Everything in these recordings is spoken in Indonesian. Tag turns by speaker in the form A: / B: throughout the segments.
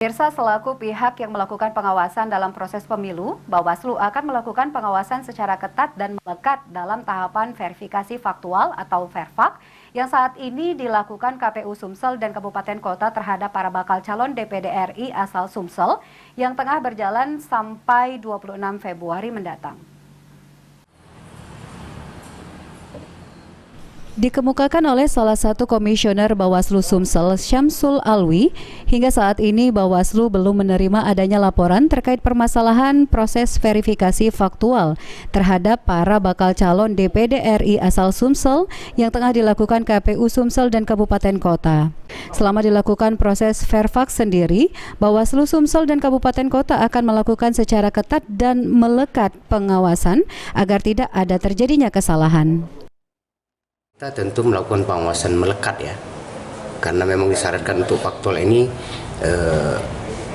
A: Pemirsa, selaku pihak yang melakukan pengawasan dalam proses pemilu, Bawaslu akan melakukan pengawasan secara ketat dan melekat dalam tahapan verifikasi faktual atau VERFAK yang saat ini dilakukan KPU Sumsel dan Kabupaten Kota terhadap para bakal calon DPD RI asal Sumsel yang tengah berjalan sampai 26 Februari mendatang. Dikemukakan oleh salah satu komisioner Bawaslu Sumsel, Syamsul Alwi, hingga saat ini Bawaslu belum menerima adanya laporan terkait permasalahan proses verifikasi faktual terhadap para bakal calon DPD RI asal Sumsel yang tengah dilakukan KPU Sumsel dan Kabupaten Kota. Selama dilakukan proses VERFAK sendiri, Bawaslu Sumsel dan Kabupaten Kota akan melakukan secara ketat dan melekat pengawasan agar tidak ada terjadinya kesalahan.
B: Kita tentu melakukan pengawasan melekat ya, karena memang disyaratkan untuk faktual ini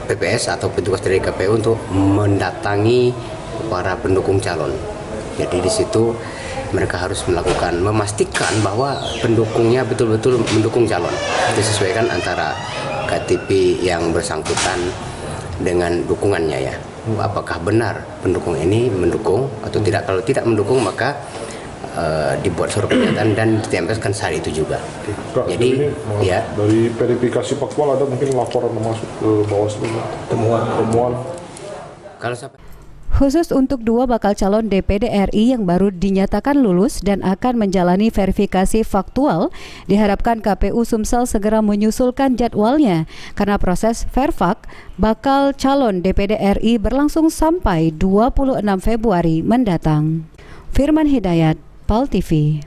B: PPS atau petugas dari KPU untuk mendatangi para pendukung calon. Jadi di situ mereka harus memastikan bahwa pendukungnya betul-betul mendukung calon. Disesuaikan antara KTP yang bersangkutan dengan dukungannya ya. Apakah benar pendukung ini mendukung atau tidak? Kalau tidak mendukung maka dibuat surat pernyataan dan ditempelkan saat itu juga.
C: Jadi ya, dari verifikasi faktual ada mungkin laporan masuk ke Bawaslu, temuan.
B: Kalau sampai
A: Khusus untuk dua bakal calon DPD RI yang baru dinyatakan lulus dan akan menjalani verifikasi faktual, diharapkan KPU Sumsel segera menyusulkan jadwalnya karena proses VERFAK bakal calon DPD RI berlangsung sampai 26 Februari mendatang. Firman Hidayat, PAL TV.